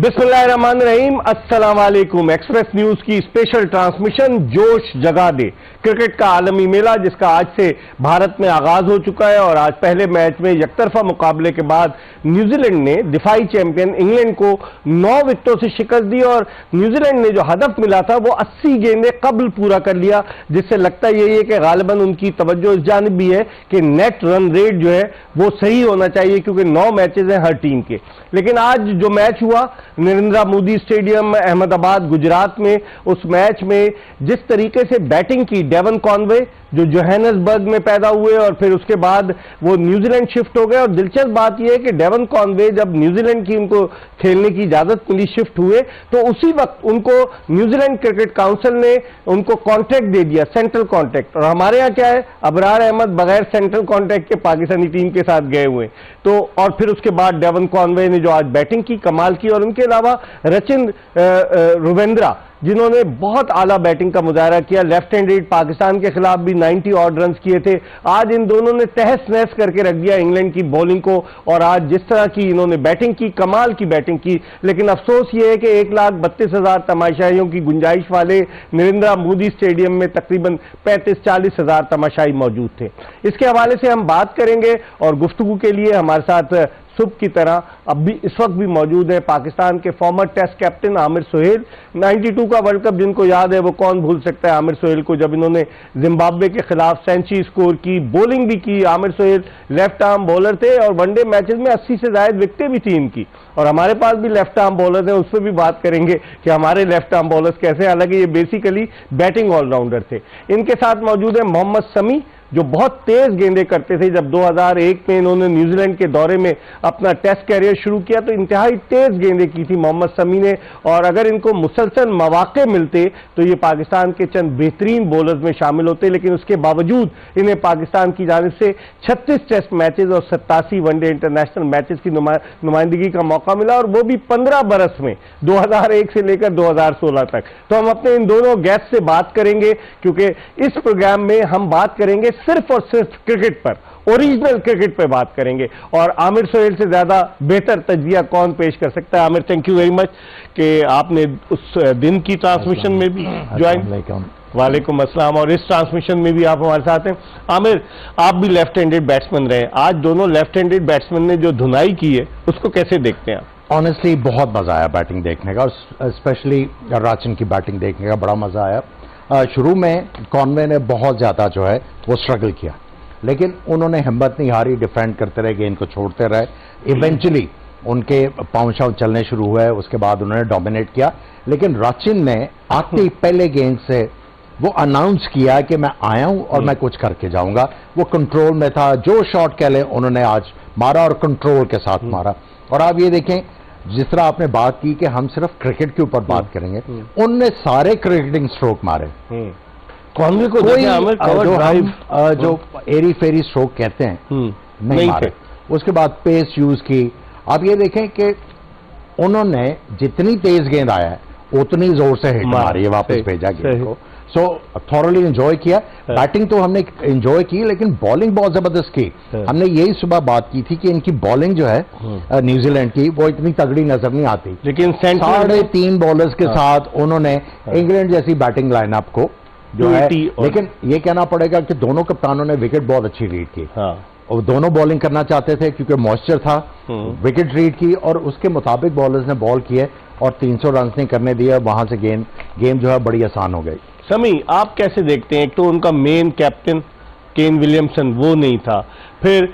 बिस्मिल्लाहिर्रहमानिर्रहीम, अस्सलाम वालेकुम। एक्सप्रेस न्यूज की स्पेशल ट्रांसमिशन जोश जगा दे, क्रिकेट का आलमी मेला जिसका आज से भारत में आगाज हो चुका है। और आज पहले मैच में यकतरफा मुकाबले के बाद न्यूजीलैंड ने दिफाई चैंपियन इंग्लैंड को 9 विकेटों से शिकस्त दी और न्यूजीलैंड ने जो हदफ मिला था वो 80 गेंदें कबल पूरा कर लिया, जिससे लगता यही है कि गालिबन उनकी तवज्जो इस जानिब भी है कि नेट रन रेट जो है वो सही होना चाहिए, क्योंकि 9 मैचेस हैं हर टीम के। लेकिन आज जो मैच हुआ नरेंद्र मोदी स्टेडियम अहमदाबाद गुजरात में, उस मैच में जिस तरीके से बैटिंग की डेवन कॉनवे जो जोहानिसबर्ग में पैदा हुए और फिर उसके बाद वो न्यूजीलैंड शिफ्ट हो गए। और दिलचस्प बात यह है कि डेवन कॉनवे जब न्यूजीलैंड की उनको खेलने की इजाजत मिली, शिफ्ट हुए, तो उसी वक्त उनको न्यूजीलैंड क्रिकेट काउंसिल ने उनको कॉन्ट्रैक्ट दे दिया, सेंट्रल कॉन्ट्रैक्ट। और हमारे यहाँ क्या है, अबरार अहमद बगैर सेंट्रल कॉन्ट्रैक्ट के पाकिस्तानी टीम के साथ गए हुए। तो और फिर उसके बाद डेवन कॉनवे ने जो आज बैटिंग की, कमाल की। और उनके अलावा रचिन रविंद्रा जिन्होंने बहुत आला बैटिंग का मुजाहरा किया, लेफ्ट हैंडेड पाकिस्तान के खिलाफ भी 90 ऑड रन किए थे। आज इन दोनों ने तहस नहस करके रख दिया इंग्लैंड की बॉलिंग को। और आज जिस तरह की इन्होंने बैटिंग की, कमाल की बैटिंग की। लेकिन अफसोस ये है कि 1,32,000 तमाशाइयों की गुंजाइश वाले नरेंद्र मोदी स्टेडियम में तकरीबन 35-40 हजार तमाशाई मौजूद थे। इसके हवाले से हम बात करेंगे और गुफ्तगू के लिए हमारे साथ सुबह की तरह अब भी इस वक्त भी मौजूद है पाकिस्तान के former test captain Aamer Sohail. 92 का वर्ल्ड कप जिनको याद है वो कौन भूल सकता है आमिर सुहेल को, जब इन्होंने जिम्बाब्वे के खिलाफ सेंचुरी स्कोर की, बॉलिंग भी की। Aamer Sohail left arm bowler थे और वनडे मैचेस में 80 से ज्यादा विकेटें भी थी इनकी। और हमारे पास भी लेफ्ट आर्म बॉलर हैं, उस पर भी बात करेंगे कि हमारे लेफ्ट आर्म बॉलर्स कैसे, हालांकि ये बेसिकली बैटिंग ऑलराउंडर थे। इनके साथ मौजूद है मोहम्मद शमी जो बहुत तेज गेंदें करते थे। जब 2001 में इन्होंने न्यूजीलैंड के दौरे में अपना टेस्ट कैरियर शुरू किया तो इंतहाई तेज गेंदें की थी मोहम्मद शमी ने। और अगर इनको मुसलसल मौके मिलते तो ये पाकिस्तान के चंद बेहतरीन बॉलर्स में शामिल होते। लेकिन उसके बावजूद इन्हें पाकिस्तान की जानिब से 36 टेस्ट मैचेस और 87 वनडे इंटरनेशनल मैचेस की नुमाइंदगी का मौका मिला, और वो भी 15 बरस में, 2001 से लेकर 2016 तक। तो हम अपने इन दोनों गेस्ट से बात करेंगे, क्योंकि इस प्रोग्राम में हम बात करेंगे सिर्फ और सिर्फ क्रिकेट पर, ओरिजिनल क्रिकेट पर बात करेंगे। और आमिर सुहेल से ज्यादा बेहतर तजजिया कौन पेश कर सकता है। Aamir, thank you very much कि आपने उस दिन की ट्रांसमिशन में भी ज्वाइन। वालेकुम अस्सलाम। और इस ट्रांसमिशन में भी आप हमारे साथ हैं। आमिर, आप भी लेफ्ट हैंडेड बैट्समैन रहे, आज दोनों लेफ्ट हैंडेड बैट्समैन ने जो धुनाई की है उसको कैसे देखते हैं आप? ऑनेस्टली बहुत मजा आया बैटिंग देखने का, और स्पेशली राचिन की बैटिंग देखने का बड़ा मजा आया। शुरू में कॉनवे ने बहुत ज्यादा जो है वो स्ट्रगल किया, लेकिन उन्होंने हिम्मत नहीं हारी, डिफेंड करते रहे, गेंद को छोड़ते रहे। इवेंचुअली उनके पांव शाव चलने शुरू हुए, उसके बाद उन्होंने डोमिनेट किया। लेकिन राचिन ने आते ही पहले गेंद से वो अनाउंस किया कि मैं आया हूं और मैं कुछ करके जाऊंगा। वो कंट्रोल में था, जो शॉट कह लें उन्होंने आज मारा और कंट्रोल के साथ मारा। और आप ये देखें, जिस तरह आपने बात की कि हम सिर्फ क्रिकेट के ऊपर बात करेंगे, उनने सारे क्रिकेटिंग स्ट्रोक मारे। कॉनवे को जो एरी फेरी स्ट्रोक कहते हैं नहीं मारे। उसके बाद पेस यूज की। आप ये देखें कि उन्होंने जितनी तेज गेंद आया है उतनी जोर से हिट मारी है, वापस भेजा गेंद को। सो थॉरली एंजॉय किया। बैटिंग तो हमने एंजॉय की, लेकिन बॉलिंग बहुत जबरदस्त की। हमने यही सुबह बात की थी कि इनकी बॉलिंग जो है न्यूजीलैंड की वो इतनी तगड़ी नजर नहीं आती, लेकिन 3.5 बॉलर्स के साथ उन्होंने इंग्लैंड जैसी बैटिंग लाइनअप को जो है, लेकिन ये कहना पड़ेगा कि दोनों कप्तानों ने विकेट बहुत अच्छी लीड की। और दोनों बॉलिंग करना चाहते थे क्योंकि मॉइस्चर था, विकेट रीड की और उसके मुताबिक बॉलर्स ने बॉल किए और 300 रन नहीं करने दिए। वहां से गेम जो है बड़ी आसान हो गई। समी, आप कैसे देखते हैं? एक तो उनका मेन कैप्टन केन विलियमसन वो नहीं था, फिर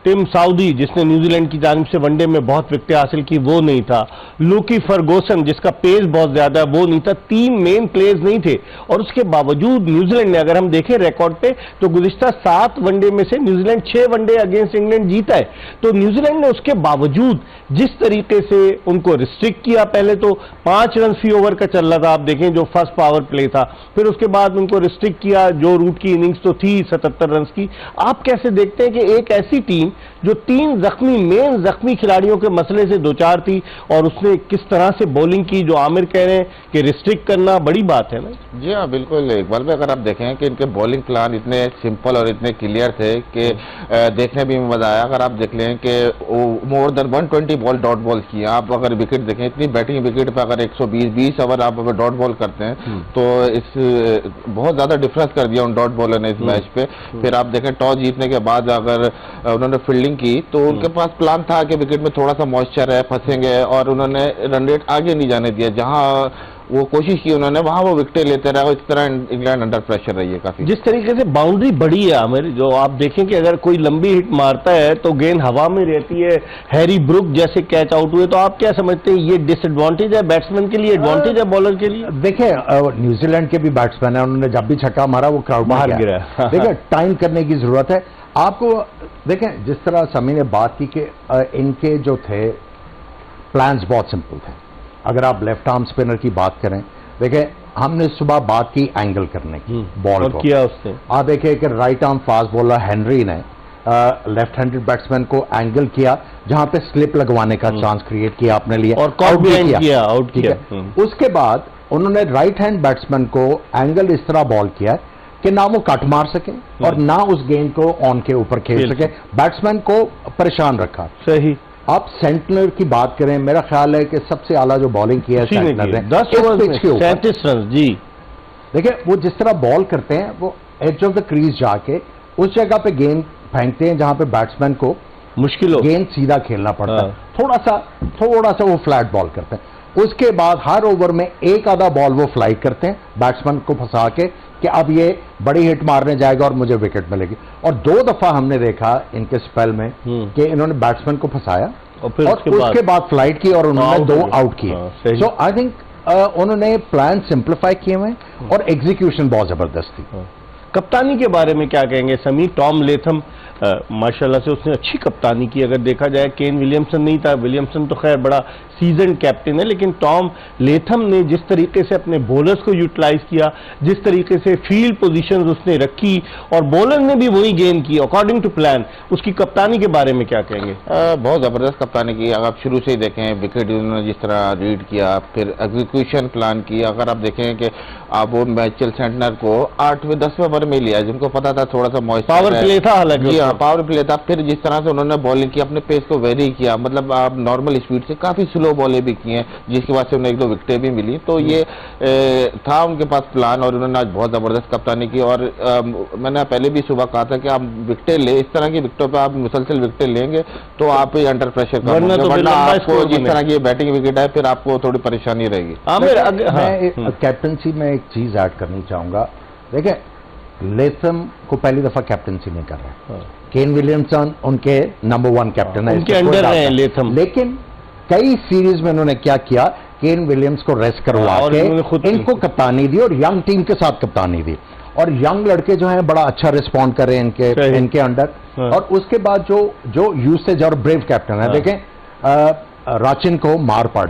टिम साउदी जिसने न्यूजीलैंड की जानिब से वनडे में बहुत विकेटें हासिल की वो नहीं था, लूकी फर्गूसन जिसका पेस बहुत ज्यादा है वो नहीं था। 3 मेन प्लेयर्स नहीं थे। और उसके बावजूद न्यूजीलैंड ने, अगर हम देखें रिकॉर्ड पे, तो गुज़िश्ता 7 वनडे में से न्यूजीलैंड 6 वनडे अगेंस्ट इंग्लैंड जीता है। तो न्यूजीलैंड ने उसके बावजूद जिस तरीके से उनको रिस्ट्रिक्ट किया, पहले तो 5 रन फी ओवर का चल रहा था, आप देखें जो फर्स्ट पावर प्ले था, फिर उसके बाद उनको रिस्ट्रिक्ट किया, जो रूट की इनिंग्स तो थी 77 रन की। आप कैसे देखते हैं कि कि एक ऐसी टीम जो 3 मेन जख्मी खिलाड़ियों के मसले से दो चार थी, और उसने किस तरह से बॉलिंग की, जो आमिर कह रहे हैं कि रिस्ट्रिक्ट करना बड़ी बात है ना। जी हाँ, बिल्कुल। इकबाल भाई, अगर आप देखें कि इनके बॉलिंग प्लान इतने सिंपल और इतने क्लियर थे कि देखने भी मजा आया। अगर आप देख लें कि more than 120 ball dot ball किए, आप अगर विकेट देखें, इतनी बैटिंग विकेट पे अगर 120 ओवर आप अगर डॉट बॉल करते हैं तो इस बहुत ज्यादा डिफरेंस कर दिया उन डॉट बॉलर ने इस मैच पे। फिर आप देखें टॉस जीतने के बाद अगर उन्होंने फील्डिंग की तो उनके पास प्लान था कि विकेट में थोड़ा सा मॉइस्चर है, फंसेंगे, और उन्होंने रन रेट आगे नहीं जाने दिया। जहां वो कोशिश की उन्होंने, वहां वो विकेट लेते रहे। इस तरह इंग्लैंड अंडर प्रेशर रही है काफी। जिस तरीके से बाउंड्री बड़ी है आमिर, जो आप देखें कि अगर कोई लंबी हिट मारता है तो गेंद हवा में रहती है, हैरी ब्रुक जैसे कैच आउट हुए, तो आप क्या समझते हैं ये डिसएडवांटेज है बैट्समैन के लिए, एडवांटेज है बॉलर के लिए? देखिए, न्यूजीलैंड के भी बैट्समैन है, उन्होंने जब भी छक्का मारा वो क्राउड बाहर गिरा। देखिए, टाइम करने की जरूरत है आपको। देखें, जिस तरह समी ने बात की कि इनके जो थे प्लान्स बहुत सिंपल थे। अगर आप लेफ्ट आर्म स्पिनर की बात करें, देखिए हमने सुबह बात की एंगल करने की बॉल को, किया उसने। आप देखिए कि right arm fast bowler Henry ने लेफ्ट हैंडेड बैट्समैन को एंगल किया, जहां पे स्लिप लगवाने का चांस क्रिएट किया अपने लिए, और आउट किया। उसके बाद उन्होंने राइट हैंड बैट्समैन को एंगल इस तरह बॉल किया कि ना वो कट मार सके और ना उस गेंद को ऑन के ऊपर खेल सके, बैट्समैन को परेशान रखा। सही। आप सेंटनर की बात करें, मेरा ख्याल है कि सबसे आला जो बॉलिंग की है सेंटनर ने 10 ओवर में 37 रन। जी देखिए, वो जिस तरह बॉल करते हैं, वो एज ऑफ द क्रीज जाके उस जगह पे गेंद फेंकते हैं जहां पे बैट्समैन को मुश्किल हो, गेंद सीधा खेलना पड़ता है। थोड़ा सा वो फ्लैट बॉल करते हैं। उसके बाद हर ओवर में एक आधा बॉल वो फ्लाई करते हैं बैट्समैन को फंसा के कि अब ये बड़ी हिट मारने जाएगा और मुझे विकेट मिलेगी। और 2 दफा हमने देखा इनके स्पेल में कि इन्होंने बैट्समैन को फंसाया और फिर उसके बाद फ्लाइट की और उन्होंने 2 आउट किए। सो आई थिंक उन्होंने प्लान सिंप्लीफाई किए हुए और एग्जीक्यूशन बहुत जबरदस्त थी। कप्तानी के बारे में क्या कहेंगे समी? टॉम लेथम माशाल्लाह से उसने अच्छी कप्तानी की। अगर देखा जाए, केन विलियमसन नहीं था, विलियमसन तो खैर बड़ा सीजन कैप्टन है, लेकिन टॉम लेथम ने जिस तरीके से अपने बॉलर्स को यूटिलाइज किया, जिस तरीके से फील्ड पोजीशंस उसने रखी और बॉलर ने भी वही गेंद की अकॉर्डिंग टू प्लान, उसकी कप्तानी के बारे में क्या कहेंगे? बहुत जबरदस्त कप्तानी की। अगर आप शुरू से ही देखें, विकेट उन्होंने जिस तरह रीड किया, फिर एग्जीक्यूशन प्लान किया। अगर आप देखें कि आप वो मैचेल सेंटनर को 8वें 10वें ओवर में लिया, जिनको पता था थोड़ा सा मॉइस्चर पावर प्ले था, हालांकि पावर प्ले था। फिर जिस तरह से उन्होंने बॉलिंग की, अपने पेस को वेरी किया, मतलब आप नॉर्मल स्पीड से काफी स्लो बॉलें भी की हैं, जिसकी वजह से उन्हें 1-2 विकेटें भी मिली। तो ये था उनके पास प्लान और उन्होंने आज बहुत जबरदस्त कप्तानी की। और मैंने पहले भी सुबह कहा था कि आप विकेटें ले, इस तरह की विकेटों पर आप मुसलसल विकेटें लेंगे तो आप अंडर प्रेशर का, वरना आपको जिस तरह की बैटिंग विकेट है फिर आपको थोड़ी परेशानी रहेगी। मैं कैप्टनसी में एक चीज ऐड करनी चाहूंगा। देखिए, लेथम को पहली दफा कैप्टनसी नहीं कर रहा। केन विलियमसन उनके नंबर 1 कैप्टन है, उनके अंडर है लेथम। लेकिन कई सीरीज में उन्होंने क्या किया, केन विलियम्स को रेस्ट करवा के इनको कप्तानी दी और यंग टीम के साथ कप्तानी दी। और यंग लड़के जो हैं बड़ा अच्छा रिस्पॉन्ड कर रहे हैं इनके अंडर। और उसके बाद जो यूसेज और ब्रेव कैप्टन है, देखें राचिन को मार पड़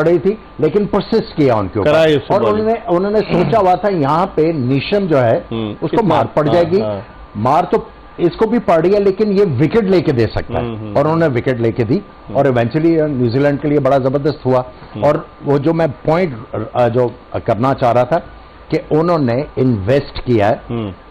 रही थी लेकिन परसिस्ट किया उनके ऊपर। और उन्होंने सोचा हुआ था यहाँ पे नीशम जो है उसको मार पड़ जाएगी, मार तो इसको भी पड़ रही है लेकिन ये विकेट लेके दे सकता है, और उन्होंने विकेट लेके दी और इवेंचुअली न्यूजीलैंड के लिए बड़ा जबरदस्त हुआ। और वो जो मैं पॉइंट जो करना चाह रहा था कि उन्होंने इन्वेस्ट किया है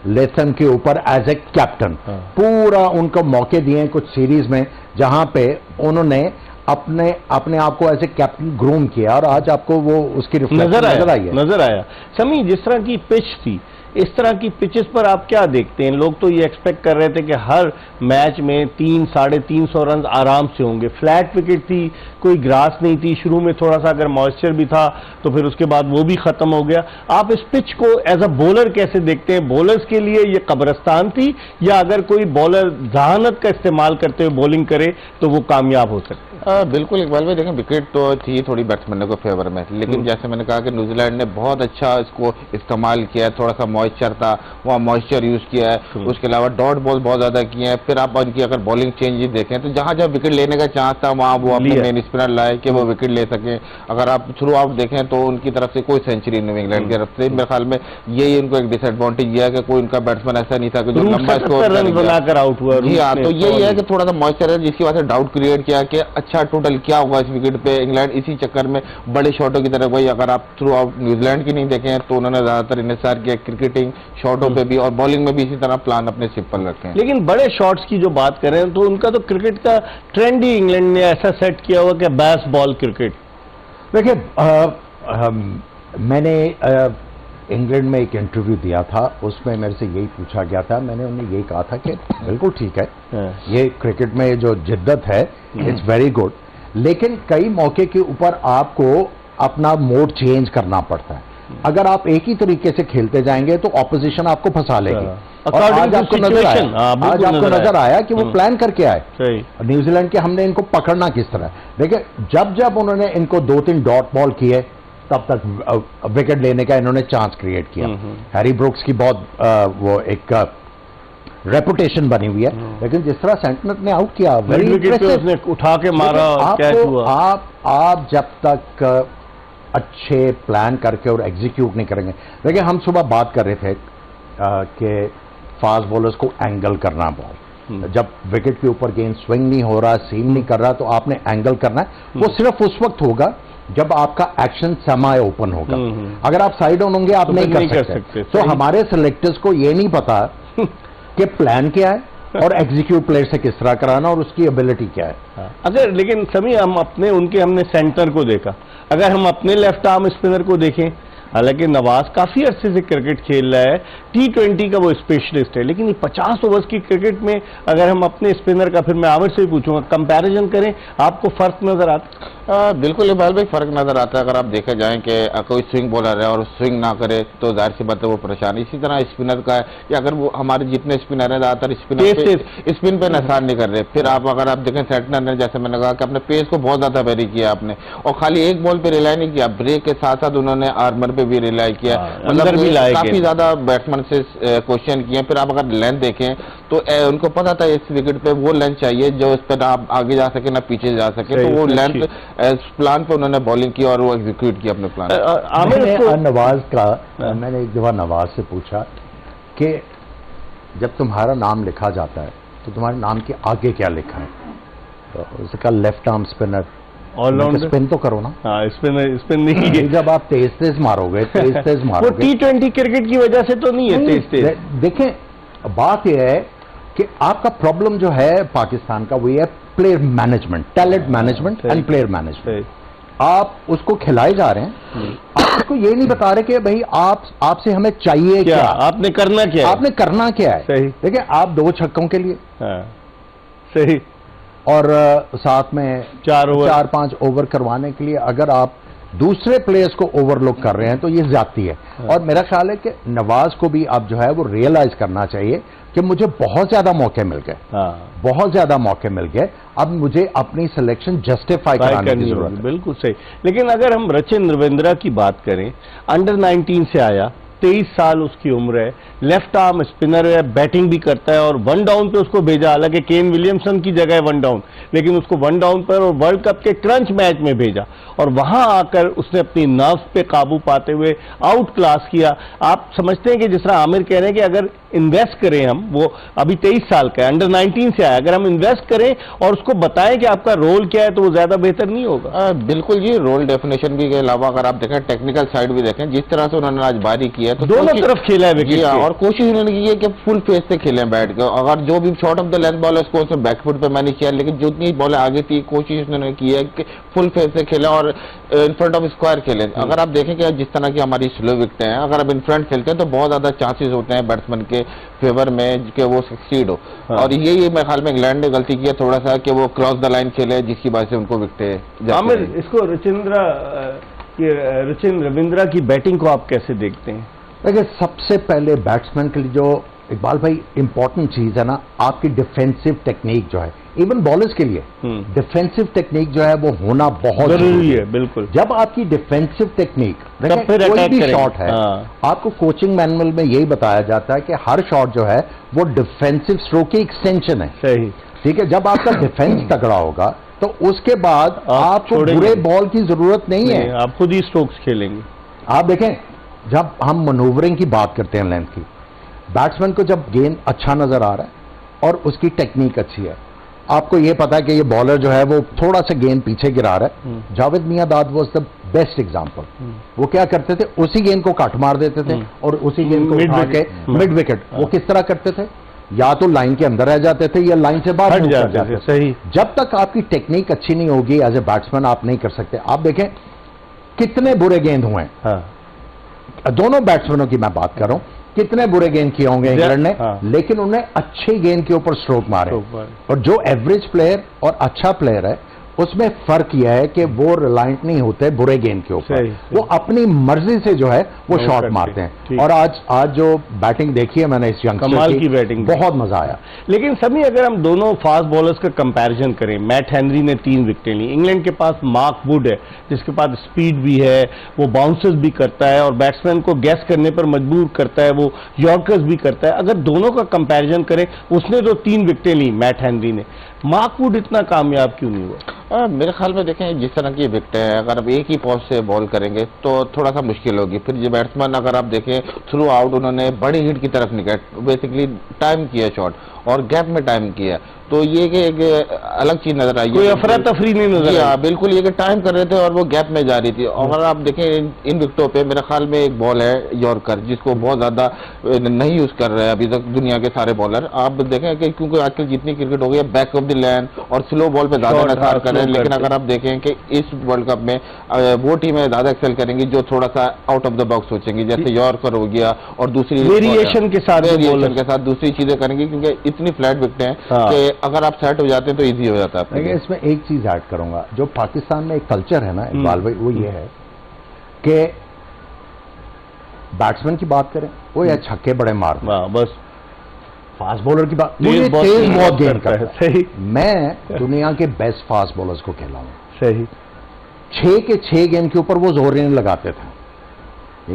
लेथम के ऊपर एज ए कैप्टन, पूरा उनको मौके दिए कुछ सीरीज में जहां पे उन्होंने अपने आप को एज ए कैप्टन ग्रूम किया और आज आपको वो उसकी रिफ्लेक्शन नजर आया। समी, जिस तरह की पिच थी, इस तरह की पिचेस पर आप क्या देखते हैं? लोग तो ये एक्सपेक्ट कर रहे थे कि हर मैच में 300-350 रन आराम से होंगे। फ्लैट विकेट थी, कोई ग्रास नहीं थी, शुरू में थोड़ा सा अगर मॉइस्चर भी था तो फिर उसके बाद वो भी खत्म हो गया। आप इस पिच को एज अ बॉलर कैसे देखते हैं? बॉलर्स के लिए ये कब्रिस्तान थी, या अगर कोई बॉलर जहानत का इस्तेमाल करते हुए बॉलिंग करे तो वो कामयाब हो सकते? बिल्कुल इकबाल भाई, देखें विकेट तो थी थोड़ी बैट्समैनों को फेवर में, लेकिन जैसे मैंने कहा कि न्यूजीलैंड ने बहुत अच्छा इसको इस्तेमाल किया, थोड़ा सा मॉइस्चर था वहाँ मॉइस्चर यूज किया है, उसके अलावा डॉट बॉल बहुत ज्यादा किए हैं। फिर आप उनकी अगर बॉलिंग चेंज देखें तो जहां जहां विकेट लेने का चांस था वहां वो अपने मेन स्पिनर लाए कि वो विकेट ले सके। अगर आप थ्रू आउट देखें तो उनकी तरफ से कोई सेंचुरी न्यू इंग्लैंड की तरफ से, मेरे ख्याल में यही उनको एक डिसएडवांटेज दिया कि कोई उनका बैट्समैन ऐसा नहीं था कि जो लंबा स्कोर बनाकर आउट हुआ। जी हाँ, तो यही है कि थोड़ा सा मॉइस्चर है जिसकी वजह से डाउट क्रिएट किया कि अच्छा टोटल क्या होगा इस विकेट पे। इंग्लैंड इसी चक्कर में बड़े शॉटों की तरफ गई। अगर आप थ्रू आउट न्यूजीलैंड की नहीं देखें तो उन्होंने ज्यादातर इन्हिसार किया क्रिकेटिंग शॉटों पे भी, और बॉलिंग में भी इसी तरह प्लान अपने सिंपल रखे हैं। लेकिन बड़े शॉट्स की जो बात करें तो उनका तो क्रिकेट का ट्रेंड ही इंग्लैंड ने ऐसा सेट किया हुआ कि बैस बॉल क्रिकेट। देखिए मैंने इंग्लैंड में एक इंटरव्यू दिया था, उसमें मेरे से यही पूछा गया था, मैंने उन्हें यही कहा था कि बिल्कुल ठीक है, ये क्रिकेट में जो जिद्दत है इट्स वेरी गुड, लेकिन कई मौके के ऊपर आपको अपना मोड चेंज करना पड़ता है। अगर आप एक ही तरीके से खेलते जाएंगे तो ऑपोजिशन आपको फंसा लेगी। और आज आपको नजर आया कि वो प्लान करके आए न्यूजीलैंड के, हमने इनको पकड़ना किस तरह। देखिए जब जब उन्होंने इनको 2-3 डॉट बॉल किए तब तक विकेट लेने का इन्होंने चांस क्रिएट किया। हैरी ब्रुक्स की बहुत वो एक रेपुटेशन बनी हुई है, लेकिन जिस तरह सेंटनर ने आउट किया, वेरी इंप्रेसिव, उठा के मारा। आप जब तक अच्छे प्लान करके और एग्जीक्यूट नहीं करेंगे। देखिए हम सुबह बात कर रहे थे कि फास्ट बॉलर्स को एंगल करना बॉल, जब विकेट के ऊपर गेंद स्विंग नहीं हो रहा, सीम नहीं कर रहा, तो आपने एंगल करना है। वो सिर्फ उस वक्त होगा जब आपका एक्शन सेमी ओपन होगा। अगर आप साइड ऑन होंगे आप तो नहीं कर सकते। तो हमारे सिलेक्टर्स को ये नहीं पता कि प्लान क्या है और एग्जीक्यूट प्लेयर से किस तरह कराना और उसकी एबिलिटी क्या है। अगर लेकिन सभी हम अपने हमने सेंटर को देखा, अगर हम अपने लेफ्ट आर्म स्पिनर को देखें, हालांकि नवाज काफी अरसे से क्रिकेट खेल रहा है, T20 का वो स्पेशलिस्ट है, लेकिन ये 50 ओवर्स की क्रिकेट में अगर हम अपने स्पिनर का, फिर मैं आमिर से ही पूछूंगा, कंपैरिजन करें, आपको फर्क नजर आता? बिल्कुल इकबाल भाई फर्क नजर आता है। अगर आप देखे जाएं कि कोई स्विंग बॉलर है और स्विंग ना करे तो जाहिर सी बात है वो परेशान। इसी तरह स्पिनर का है कि अगर वो हमारे जितने स्पिनर है ज्यादातर स्पिन पे नुकसान नहीं कर रहे। फिर अगर आप देखें सेंटनर ने, जैसे मैंने कहा कि अपने पेस को बहुत ज्यादा वेरी किया आपने, और खाली एक बॉल पे रिलाई नहीं किया, ब्रेक के साथ साथ उन्होंने आर्मर पे भी रिलाई किया, मतलब काफी ज्यादा बैट्समैन से क्वेश्चन किए। फिर आप अगर लेंथ देखें तो उनको पता था इस विकेट पे वो लेंथ चाहिए जो इस पर आप आगे जा सके ना पीछे जा सके, तो वो लेंथ प्लान पे उन्होंने बॉलिंग की और वो एग्जीक्यूट किया अपने प्लान। नवाज का मैंने एक दफा नवाज से पूछा कि जब तुम्हारा नाम लिखा जाता है तो तुम्हारे नाम के आगे क्या लिखा है, तो उसका left arm spinner, allrounder, spin तो करो ना। स्पिन नहीं, जब आप तेज मारोगे वो T20 क्रिकेट की वजह से तो नहीं है तेज। देखें बात यह है कि आपका प्रॉब्लम जो है पाकिस्तान का वो है player management, talent management and player management. आप उसको खिलाए जा रहे हैं, आप उसको ये नहीं बता रहे कि भाई आपसे हमें चाहिए क्या, आपने करना क्या है, आपने करना क्या है। सही। देखिए आप 2 छक्कों के लिए सही, और साथ में 4-5 ओवर करवाने के लिए अगर आप दूसरे प्लेयर्स को ओवरलुक कर रहे हैं तो ये ज्यादती है। और मेरा ख्याल है कि नवाज को भी अब जो है वो रियलाइज करना चाहिए कि मुझे बहुत ज्यादा मौके मिल गए, बहुत ज्यादा मौके मिल गए, अब मुझे अपनी सिलेक्शन जस्टिफाई कराने की जरूरत है। बिल्कुल सही। लेकिन अगर हम रचिन रविंद्रा की बात करें, अंडर 19 से आया, 23 साल उसकी उम्र है, लेफ्ट आर्म स्पिनर है, बैटिंग भी करता है, और 1 डाउन पे उसको भेजा, हालांकि केन विलियमसन की जगह 1 डाउन, लेकिन उसको 1 डाउन पर और वर्ल्ड कप के क्रंच मैच में भेजा, और वहां आकर उसने अपनी नर्व्स पे काबू पाते हुए आउट क्लास किया। आप समझते हैं कि जिस तरह आमिर कह रहे हैं कि अगर इन्वेस्ट करें हम, वो अभी 23 साल का है, अंडर 19 से आया, अगर हम इन्वेस्ट करें और उसको बताएं कि आपका रोल क्या है तो वो ज्यादा बेहतर नहीं होगा? बिल्कुल जी, रोल डेफिनेशन भी के अलावा अगर आप देखें टेक्निकल साइड भी देखें, जिस तरह से उन्होंने आज बारी की है तो दोनों तरफ खेला है विकेट, और कोशिश उन्होंने की है कि फुल फेस से खेलें बैठ के। अगर जो भी short of the length ball है उसको उसने बैकफुट पे मैनेज किया, लेकिन जितनी बॉलें आगे थी कोशिश उन्होंने की है कि फुल फेस से खेलें और इन फ्रंट ऑफ स्क्वायर खेलें। अगर आप देखें कि जिस तरह की हमारी स्लो विकेटें हैं, अगर आप इन फ्रंट खेलते हैं तो बहुत ज्यादा चांसेस होते हैं बैट्समैन के फेवर में कि वो सक्सीड हो। और यही मेरे ख्याल में इंग्लैंड ने गलती की है थोड़ा सा कि वो क्रॉस द लाइन खेले, जिसकी वजह से उनको विकेटें। आमिर, इसको रचिन रविंद्रा की बैटिंग को आप कैसे देखते हैं? देखिए सबसे पहले बैट्समैन के लिए जो इकबाल भाई इंपॉर्टेंट चीज है ना, आपकी डिफेंसिव टेक्निक जो है, इवन बॉलर्स के लिए डिफेंसिव टेक्निक जो है वो होना बहुत जरूरी है। बिल्कुल, जब आपकी डिफेंसिव टेक्निक, फिर कोई भी करेंगे। शॉट है, आपको कोचिंग मैनुअल में यही बताया जाता है कि हर शॉट जो है वो डिफेंसिव स्ट्रोक की एक्सटेंशन है। सही, ठीक है, जब आपका डिफेंस तगड़ा होगा तो उसके बाद आपको बुरे बॉल की जरूरत नहीं है, आप खुद ही स्ट्रोक्स खेलेंगे। आप देखें, जब हम मनूवरिंग की बात करते हैं लेंथ की, बैट्समैन को जब गेंद अच्छा नजर आ रहा है और उसकी टेक्निक अच्छी है, आपको यह पता है कि ये बॉलर जो है वो थोड़ा सा गेंद पीछे गिरा रहा है। Javed Miandad was the best example. वो क्या करते थे, उसी गेंद को काट मार देते थे और उसी गेंद को उठा के मिड विकेट, वो किस तरह करते थे, या तो लाइन के अंदर रह जाते थे या लाइन से बाहर हट जाते थे। सही, जब तक आपकी टेक्निक अच्छी नहीं होगी एज ए बैट्समैन आप नहीं कर सकते। आप देखें कितने बुरे गेंद हुए हैं, हाँ, दोनों बैट्समैनों की मैं बात कर रहा हूं, कितने बुरे गेंद किए होंगे इंग्लैंड ने, हाँ, लेकिन उन्हें अच्छी गेंद के ऊपर स्ट्रोक मारे। और जो एवरेज प्लेयर और अच्छा प्लेयर है उसमें फर्क यह है कि वो रिलायंट नहीं होते बुरे गेंद के ऊपर, वो अपनी मर्जी से जो है वो शॉट मारते हैं। और आज जो बैटिंग देखी है मैंने इस यंगस्टर कमाल की बैटिंग, बहुत मजा आया। लेकिन सभी अगर हम दोनों फास्ट बॉलर्स का कंपैरिजन करें, मैट हेनरी ने 3 विकेटें ली, इंग्लैंड के पास मार्क वुड है जिसके पास स्पीड भी है, वो बाउंसर्स भी करता है और बैट्समैन को गैस करने पर मजबूर करता है, वो यॉर्कर्स भी करता है। अगर दोनों का कंपैरिजन करें, उसने तो 3 विकेटें ली मैट हेनरी ने, मार्क वुड इतना कामयाब क्यों नहीं हुआ? मेरे ख्याल में देखें जिस तरह की विकेट है, अगर आप एक ही पॉज से बॉल करेंगे तो थोड़ा सा मुश्किल होगी। फिर ये बैट्समैन अगर आप देखें थ्रू आउट उन्होंने बड़ी हिट की तरफ निकल बेसिकली टाइम किया शॉट और गैप में टाइम किया, तो ये कि एक अलग चीज नजर आई, कोई अफरा तफरी नहीं नजर आई। बिल्कुल, ये कि टाइम कर रहे थे और वो गैप में जा रही थी। और अगर आप देखें इन विकेटों पे मेरे ख्याल में एक बॉल है यॉर्कर जिसको बहुत ज्यादा नहीं यूज कर रहे हैं अभी तक दुनिया के सारे बॉलर। आप देखें कि क्योंकि आजकल जितनी क्रिकेट हो गई है बैक ऑफ द लैंड और स्लो बॉल पे ज्यादा नजर कर रहे हैं, लेकिन अगर आप देखें कि इस वर्ल्ड कप में वो टीमें ज्यादा एक्सेल करेंगी जो थोड़ा सा आउट ऑफ द बॉक्स सोचेंगी, जैसे यॉर्कर हो गया और दूसरी वेरिएशन के साथ दूसरी चीजें करेंगी, क्योंकि इतनी फ्लैट विकेट है कि अगर आप सेट हो जाते हैं तो इजी हो जाता है। इसमें एक चीज ऐड करूंगा, जो पाकिस्तान में एक कल्चर है ना इकबाल भाई, वो ये है कि बैट्समैन की बात करें वो या छक्के बड़े मार, बस फास्ट बॉलर की बात, तेज बहुत गेंद करता है। सही, मैं दुनिया के बेस्ट फास्ट बॉलर्स को खेला हूं। सही, 6 के 6 गेंद के ऊपर वो जोर नहीं लगाते थे।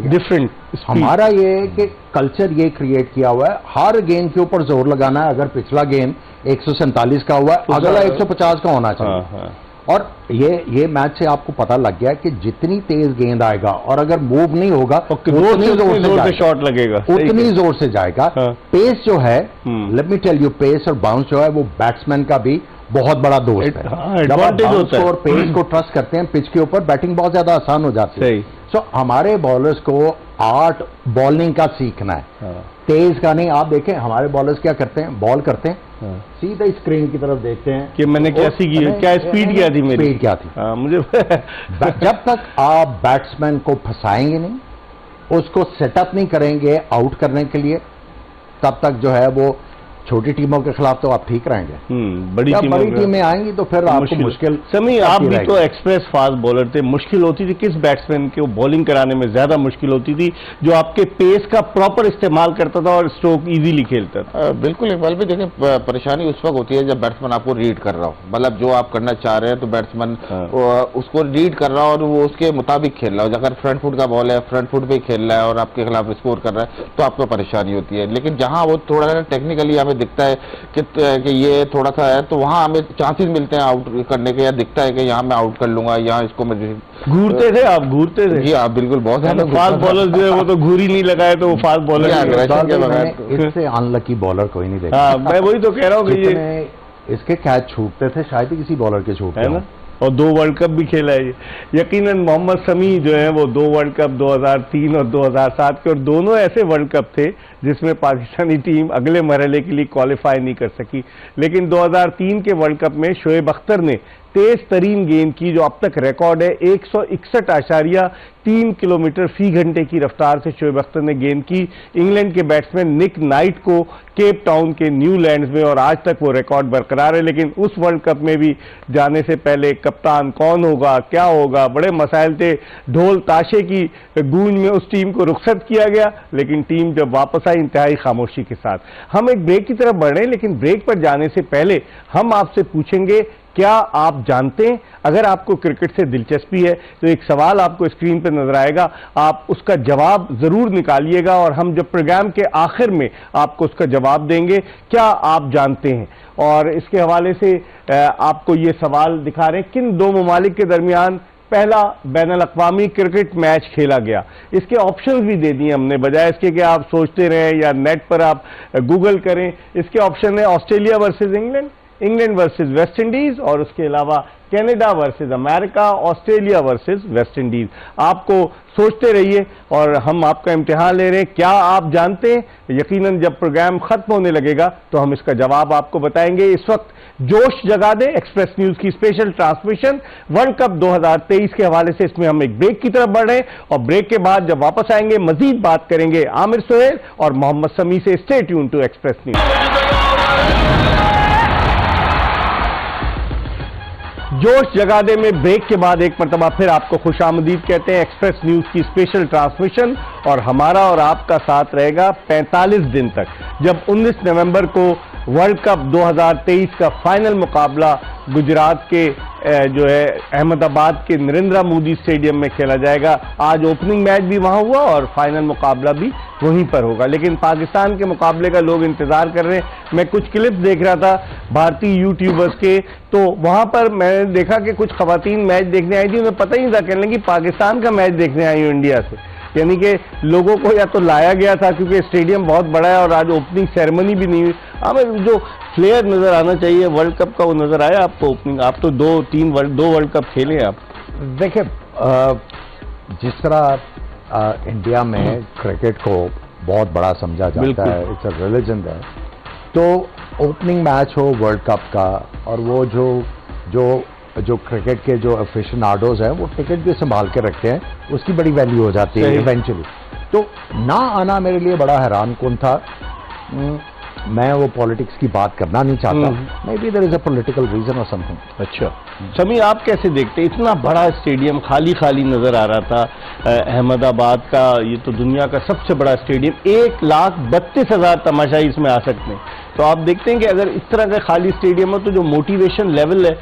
डिफरेंट हमारा ये है कि कल्चर ये क्रिएट किया हुआ है, हर गेंद के ऊपर जोर लगाना है। अगर पिछला गेंद 147 का हुआ है, अगला 150 का होना चाहिए। और ये मैच से आपको पता लग गया कि जितनी तेज गेंद आएगा और अगर मूव नहीं होगा उतनी जोर से शॉट लगेगा, उतनी जोर से जाएगा। पेस जो है, let me tell you, pace और बाउंस जो है वो बैट्समैन का भी बहुत बड़ा दोस्त है। जब आप बाउंस और पेस को ट्रस्ट करते हैं पिच के ऊपर, बैटिंग बहुत ज्यादा आसान हो जाती है। सो हमारे बॉलर्स को आर्ट बॉलिंग का सीखना है, तेज का नहीं। आप देखें हमारे बॉलर्स क्या करते हैं, बॉल करते हैं, सीधा स्क्रीन की तरफ देखते हैं कि मैंने कैसी की, क्या स्पीड क्या थी मेरी, स्पीड क्या थी। मुझे जब तक आप बैट्समैन को फंसाएंगे नहीं, उसको सेटअप नहीं करेंगे आउट करने के लिए, तब तक जो है वो छोटी टीमों के खिलाफ तो आप ठीक रहेंगे। बड़ी टीमें आएंगी तो फिर आपको मुश्किल। समी, आप भी तो एक्सप्रेस फास्ट बॉलर थे, मुश्किल होती थी किस बैट्समैन को बॉलिंग कराने में ज्यादा मुश्किल होती थी, जो आपके पेस का प्रॉपर इस्तेमाल करता था और स्ट्रोक इजीली खेलता था? बिल्कुल इकबाल भी देखें, परेशानी उस वक्त होती है जब बैट्समैन आपको रीड कर रहा हो, मतलब जो आप करना चाह रहे हैं तो बैट्समैन उसको रीड कर रहा हो और वो उसके मुताबिक खेल रहा हो। अगर फ्रंट फुट का बॉल है, फ्रंट फुट पे खेल रहा है और आपके खिलाफ स्कोर कर रहा है तो आपको परेशानी होती है। लेकिन जहां वो थोड़ा सा टेक्निकली हमें दिखता है कि ये थोड़ा सा है, तो वहां हमें चांसेस मिलते हैं आउट करने के, या दिखता है कि यहाँ मैं आउट कर लूंगा, यहाँ इसको मैं घूरते थे। आप घूरते थे? जी आप बिल्कुल, बहुत ज्यादा फास्ट बॉलर जो है वो तो घूरी नहीं लगाए तो वो फास्ट बॉलर के बगैर। इससे अनलकी बॉलर कोई नहीं देखा। मैं वही तो कह रहा हूँ कि ये इसके कैच छूटते थे, शायद ही किसी बॉलर के छूटते हैं ना। और 2 वर्ल्ड कप भी खेला है यकीनन। मोहम्मद शमी जो है वो 2 वर्ल्ड कप 2003 और 2007 के, और दोनों ऐसे वर्ल्ड कप थे जिसमें पाकिस्तानी टीम अगले मरहले के लिए क्वालिफाई नहीं कर सकी। लेकिन 2003 के वर्ल्ड कप में शोएब अख्तर ने तेज तरीन गेंद की, जो अब तक रिकॉर्ड है 161.3 किलोमीटर फी घंटे की रफ्तार से शोएब अख्तर ने गेंद की इंग्लैंड के बैट्समैन निक नाइट को केप टाउन के न्यूलैंड्स में, और आज तक वो रिकॉर्ड बरकरार है। लेकिन उस वर्ल्ड कप में भी जाने से पहले कप्तान कौन होगा, क्या होगा, बड़े मसाइल थे। ढोल ताशे की गूंज में उस टीम को रुखसत किया गया, लेकिन टीम जब वापस आई इंतहाई खामोशी के साथ। हम एक ब्रेक की तरफ बढ़ रहे हैं, लेकिन ब्रेक पर जाने से पहले हम आपसे पूछेंगे, क्या आप जानते हैं, अगर आपको क्रिकेट से दिलचस्पी है तो एक सवाल आपको स्क्रीन पर नजर आएगा, आप उसका जवाब जरूर निकालिएगा और हम जब प्रोग्राम के आखिर में आपको उसका जवाब देंगे। क्या आप जानते हैं? और इसके हवाले से आपको ये सवाल दिखा रहे हैं, किन दो ममालिक के दरमियान पहला बैनुल अक़वामी क्रिकेट मैच खेला गया। इसके ऑप्शंस भी दे दिए हमने, बजाय इसके कि आप सोचते रहें या नेट पर आप गूगल करें। इसके ऑप्शन है Australia versus England, England versus West Indies, और उसके अलावा Canada versus America, Australia versus West Indies. आपको सोचते रहिए और हम आपका इम्तिहान ले रहे हैं। क्या आप जानते हैं? यकीनन जब प्रोग्राम खत्म होने लगेगा तो हम इसका जवाब आपको बताएंगे। इस वक्त जोश जगा दे एक्सप्रेस न्यूज की स्पेशल ट्रांसमिशन वर्ल्ड कप 2023 के हवाले से, इसमें हम एक ब्रेक की तरफ बढ़ रहे हैं और ब्रेक के बाद जब वापस आएंगे मजीद बात करेंगे आमिर सोहेल और मोहम्मद समी से। Stay tune to Express News. Josh Jaga दे में ब्रेक के बाद एक मरतबा फिर आपको खुशामदीद कहते हैं एक्सप्रेस न्यूज की स्पेशल ट्रांसमिशन, और हमारा और आपका साथ रहेगा 45 दिन तक, जब 19 नवंबर को वर्ल्ड कप 2023 का फाइनल मुकाबला गुजरात के जो है अहमदाबाद के नरेंद्र मोदी स्टेडियम में खेला जाएगा। आज ओपनिंग मैच भी वहां हुआ और फाइनल मुकाबला भी वहीं पर होगा, लेकिन पाकिस्तान के मुकाबले का लोग इंतजार कर रहे हैं। मैं कुछ क्लिप्स देख रहा था भारतीय यूट्यूबर्स के, तो वहां पर मैंने देखा कि कुछ खवातीन मैच देखने आई थी, उन्हें पता ही नहीं था, कहने लगी पाकिस्तान का मैच देखने आई हूं इंडिया से। यानी कि लोगों को या तो लाया गया था क्योंकि स्टेडियम बहुत बड़ा है और आज ओपनिंग सेरेमनी भी नहीं हुई। हमें जो फ्लेयर नजर आना चाहिए वर्ल्ड कप का वो नजर आया आपको ओपनिंग? आप तो दो वर्ल्ड कप खेले आप। देखिए, जिस तरह इंडिया में क्रिकेट को बहुत बड़ा समझा जाता है, इट्स अ रिलीजन है, तो ओपनिंग मैच हो वर्ल्ड कप का और वो जो क्रिकेट के जो एफिशिएंटोज हैं वो टिकट भी संभाल के रखते हैं, उसकी बड़ी वैल्यू हो जाती है इवेंचुअली। तो ना आना मेरे लिए बड़ा हैरान कुन था। मैं वो पॉलिटिक्स की बात करना नहीं चाहता, maybe there is a political reason और समथिंग। अच्छा समी, आप कैसे देखते हैं? इतना बड़ा स्टेडियम खाली खाली नजर आ रहा था अहमदाबाद का, ये तो दुनिया का सबसे बड़ा स्टेडियम, 1,32,000 तमाशाई इसमें आ सकते हैं। तो आप देखते हैं कि अगर इस तरह का खाली स्टेडियम हो तो जो मोटिवेशन लेवल है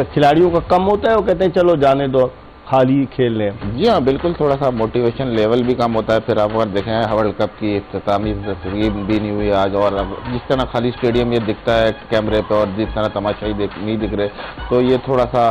खिलाड़ियों का कम होता है, वो कहते हैं चलो जाने दो, खाली खेल रहे हैं। जी हाँ, बिल्कुल, थोड़ा सा मोटिवेशन लेवल भी कम होता है। फिर आप अगर देखें वर्ल्ड कप की इख्तितामी तकरीब भी नहीं हुई आज, और जिस तरह खाली स्टेडियम ये दिखता है कैमरे पे और जिस तरह तमाशाई नहीं दिख रहे, तो ये थोड़ा सा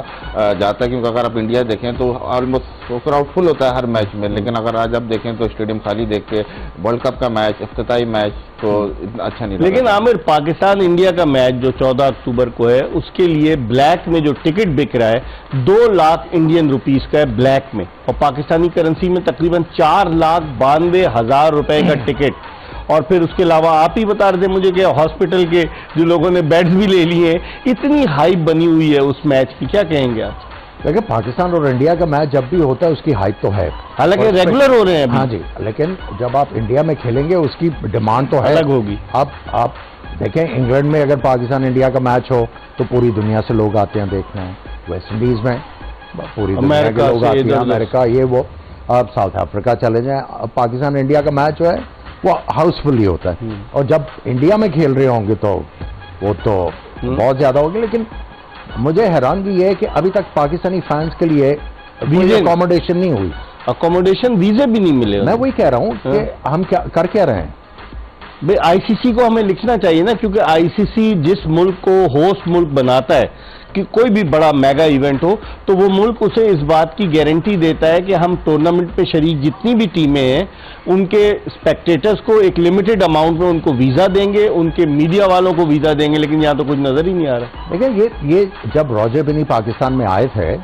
जाता है। क्योंकि अगर आप इंडिया देखें तो ऑलमोस्ट क्राउड फुल होता है हर मैच में, लेकिन अगर आज आप देखें तो स्टेडियम खाली देख के वर्ल्ड कप का मैच, इख्तितामी मैच, तो इतना अच्छा नहीं लगा। लेकिन आमिर, पाकिस्तान इंडिया का मैच जो 14 अक्टूबर को है, उसके लिए ब्लैक में जो टिकट बिक रहा है 2 लाख इंडियन रुपीस का है ब्लैक में, और पाकिस्तानी करेंसी में तकरीबन 4,92,000 रुपए का टिकट। और फिर उसके अलावा आप ही बता रहे थे मुझे कि हॉस्पिटल के जो लोगों ने बेड्स भी ले लिए हैं, इतनी हाइप बनी हुई है उस मैच की, क्या कहेंगे आप? देखिए, पाकिस्तान और इंडिया का मैच जब भी होता है उसकी हाइप तो है, हालांकि रेगुलर हो रहे हैं अभी। हाँ जी, लेकिन जब आप इंडिया में खेलेंगे उसकी डिमांड तो है, अलग होगी। अब आप देखें, इंग्लैंड में अगर पाकिस्तान इंडिया का मैच हो तो पूरी दुनिया से लोग आते हैं देखने, वेस्ट इंडीज में पूरी दुनिया के लोग आते हैं, अमेरिका, ये वो, आप साउथ अफ्रीका चले जाएं, पाकिस्तान इंडिया का मैच जो है वो हाउसफुल ही होता है। और जब इंडिया में खेल रहे होंगे तो वो तो बहुत ज्यादा होगी। लेकिन मुझे हैरानगी ये है कि अभी तक पाकिस्तानी फैंस के लिए वीजा अकोमोडेशन नहीं हुई, अकोमोडेशन वीजे भी नहीं मिले। मैं वही कह रहा हूँ कि हम क्या कर क्या रहे हैं। भाई आईसीसी को हमें लिखना चाहिए ना, क्योंकि आईसीसी जिस मुल्क को होस्ट मुल्क बनाता है कि कोई भी बड़ा मेगा इवेंट हो, तो वो मुल्क उसे इस बात की गारंटी देता है कि हम टूर्नामेंट पे शरीक जितनी भी टीमें हैं उनके स्पेक्टेटर्स को एक लिमिटेड अमाउंट में उनको वीजा देंगे, उनके मीडिया वालों को वीजा देंगे। लेकिन यहाँ तो कुछ नजर ही नहीं आ रहा। देखिए, ये जब रॉजर बिनी पाकिस्तान में आए थे,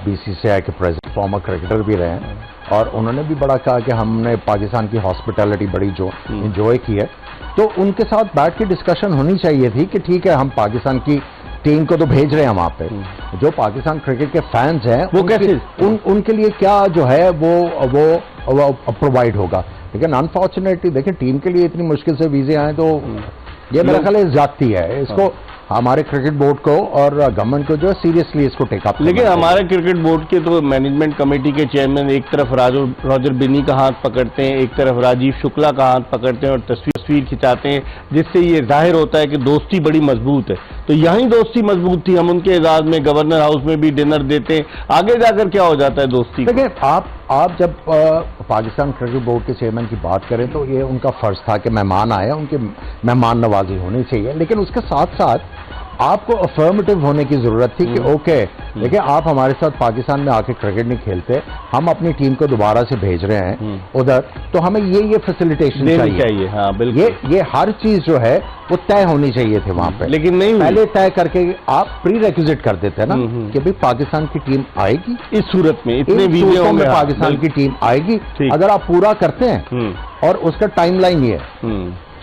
बीसीसीआई के प्रेसिडेंट, फॉर्मर क्रिकेटर भी रहे हैं, और उन्होंने भी बड़ा कहा कि हमने पाकिस्तान की हॉस्पिटैलिटी बड़ी जो इंजॉय की है, तो उनके साथ बैठ के डिस्कशन होनी चाहिए थी कि ठीक है, हम पाकिस्तान की टीम को तो भेज रहे हैं वहां पे, जो पाकिस्तान क्रिकेट के फैंस हैं वो कैसे उनके लिए क्या जो है वो प्रोवाइड होगा। लेकिन अनफॉर्चुनेटली देखिए टीम के लिए इतनी मुश्किल से वीजे आए तो ये मेरा ख्याल है ज्यादती है। इसको हमारे क्रिकेट बोर्ड को और गवर्नमेंट को जो है सीरियसली इसको टेकअप। लेकिन हमारे क्रिकेट बोर्ड के तो मैनेजमेंट कमेटी के चेयरमैन एक तरफ रॉजर बिन्नी का हाथ पकड़ते हैं, एक तरफ राजीव शुक्ला का हाथ पकड़ते हैं और तस्वीर खिंचाते हैं, जिससे ये जाहिर होता है कि दोस्ती बड़ी मजबूत है। तो यहीं दोस्ती मजबूत थी, हम उनके एजाज में गवर्नर हाउस में भी डिनर देते हैं, आगे जाकर क्या हो जाता है दोस्ती। देखिए आप जब पाकिस्तान क्रिकेट बोर्ड के चेयरमैन की बात करें तो ये उनका फर्ज था कि मेहमान आए, उनके मेहमान नवाजी होनी चाहिए, लेकिन उसके साथ साथ आपको अफर्मेटिव होने की जरूरत थी कि ओके देखिए आप हमारे साथ पाकिस्तान में आके क्रिकेट नहीं खेलते, हम अपनी टीम को दोबारा से भेज रहे हैं उधर, तो हमें ये फैसिलिटेशन चाहिए। हाँ बिल्कुल, ये हर चीज जो है वो तय होनी चाहिए थी वहां पे, लेकिन नहीं, पहले तय करके आप प्री रेक्विजिट कर देते ना कि भाई पाकिस्तान की टीम आएगी, इस सूरत में इतने वीडियो में पाकिस्तान की टीम आएगी। अगर आप पूरा करते हैं और उसका टाइमलाइन ये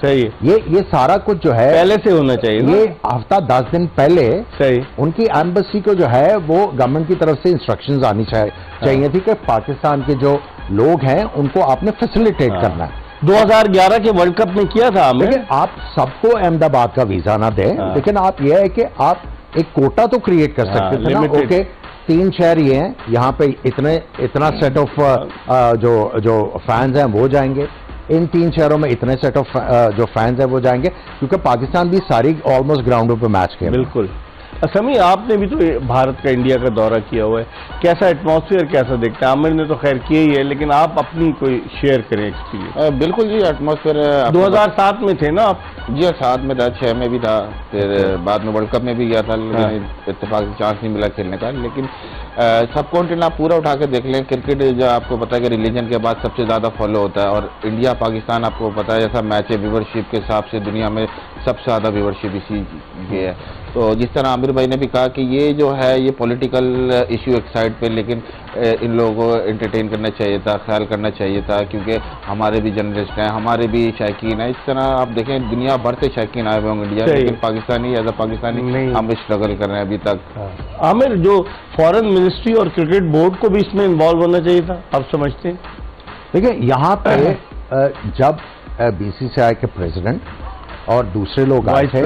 सही, ये सारा कुछ जो है पहले से होना चाहिए, ये हफ्ता 10 दिन पहले सही उनकी एम्बेसी को जो है वो गवर्नमेंट की तरफ से इंस्ट्रक्शंस आनी चाहिए थी कि पाकिस्तान के जो लोग हैं उनको आपने फैसिलिटेट करना है। 2011 के वर्ल्ड कप में किया था हमने। लेकिन आप सबको अहमदाबाद का वीजा ना दें, लेकिन आप ये है कि आप एक कोटा तो क्रिएट कर सकते थे ना। ओके 3 शहर ये हैं, यहाँ पे इतना सेट ऑफ जो फैंस हैं वो जाएंगे, इन 3 शहरों में इतने सेट ऑफ जो फैंस हैं वो जाएंगे, क्योंकि पाकिस्तान भी सारी ऑलमोस्ट ग्राउंडों पे मैच खेल। बिल्कुल। असमी आपने भी तो भारत का, इंडिया का दौरा किया हुआ है, कैसा एटमॉस्फेयर कैसा देखते हैं? आमिर ने तो खैर किया ही है, लेकिन आप अपनी कोई शेयर करें एक्सपीरियंस। बिल्कुल जी, एटमॉस्फेयर 2007 में थे ना आप? जी 7 में था, 6 में भी था, फिर बाद में वर्ल्ड कप में भी गया था, लेकिन इत्तेफाक से चांस नहीं मिला खेलने का। लेकिन सब कॉन्टिनेंट आप पूरा उठा के देख लें, क्रिकेट जो आपको पता है कि रिलीजन के बाद सबसे ज़्यादा फॉलो होता है, और इंडिया पाकिस्तान आपको पता है जैसा मैच है, व्यूवरशिप के हिसाब से दुनिया में सबसे ज़्यादा व्यूवरशिप इसी की है। तो जिस तरह आमिर भाई ने भी कहा कि ये जो है ये पॉलिटिकल इशू एक साइड पे, लेकिन इन लोगों को एंटरटेन करना चाहिए था, ख्याल करना चाहिए था, क्योंकि हमारे भी जर्नलिस्ट हैं, हमारे भी शायकीन हैं। इस तरह आप देखें दुनिया भर से शायकीन आए हुए होंगे इंडिया, लेकिन पाकिस्तानी एज अ पाकिस्तानी हम स्ट्रगल कर रहे हैं अभी तक। आमिर, जो फॉरेन मिनिस्ट्री और क्रिकेट बोर्ड को भी इसमें इन्वॉल्व होना चाहिए था, आप समझते हैं? देखिए यहाँ पे जब बीसीसीआई के प्रेसिडेंट और दूसरे लोग आए थे,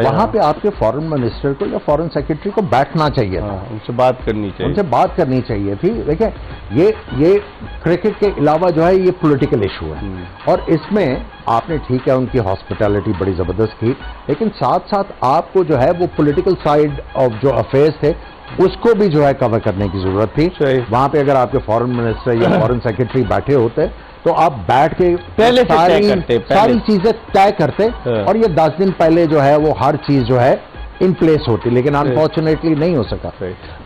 वहां पे आपके फॉरेन मिनिस्टर को या फॉरेन सेक्रेटरी को बैठना चाहिए था, उनसे बात करनी चाहिए, उनसे बात करनी चाहिए थी। देखिए ये क्रिकेट के अलावा जो है ये पॉलिटिकल इशू है, और इसमें आपने ठीक है उनकी हॉस्पिटैलिटी बड़ी जबरदस्त की, लेकिन साथ साथ आपको जो है वो पॉलिटिकल साइड ऑफ जो अफेयर्स थे उसको भी जो है कवर करने की जरूरत थी। वहां पे अगर आपके फॉरेन मिनिस्टर या फॉरेन सेक्रेटरी बैठे होते तो आप बैठ के पहले सारी चीजें तय करते, और ये 10 दिन पहले जो है वो हर चीज जो है इन प्लेस होती, लेकिन अनफॉर्चुनेटली नहीं हो सका।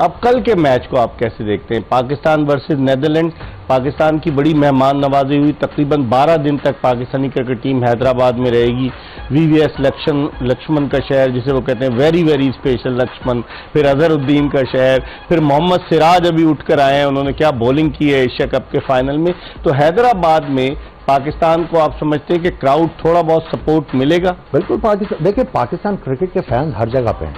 अब कल के मैच को आप कैसे देखते हैं? पाकिस्तान वर्सेस नेदरलैंड, पाकिस्तान की बड़ी मेहमान नवाजी हुई, तकरीबन 12 दिन तक पाकिस्तानी क्रिकेट टीम हैदराबाद में रहेगी। वीवीएस लक्ष्मण का शहर जिसे वो कहते हैं, वेरी वेरी स्पेशल लक्ष्मण, फिर अजहरुद्दीन का शहर, फिर मोहम्मद सिराज अभी उठकर आए हैं, उन्होंने क्या बॉलिंग की है एशिया कप के फाइनल में। तो हैदराबाद में पाकिस्तान को आप समझते हैं कि क्राउड थोड़ा बहुत सपोर्ट मिलेगा? बिल्कुल। पाकिस्तान देखिए, पाकिस्तान क्रिकेट के फैंस हर जगह पे हैं।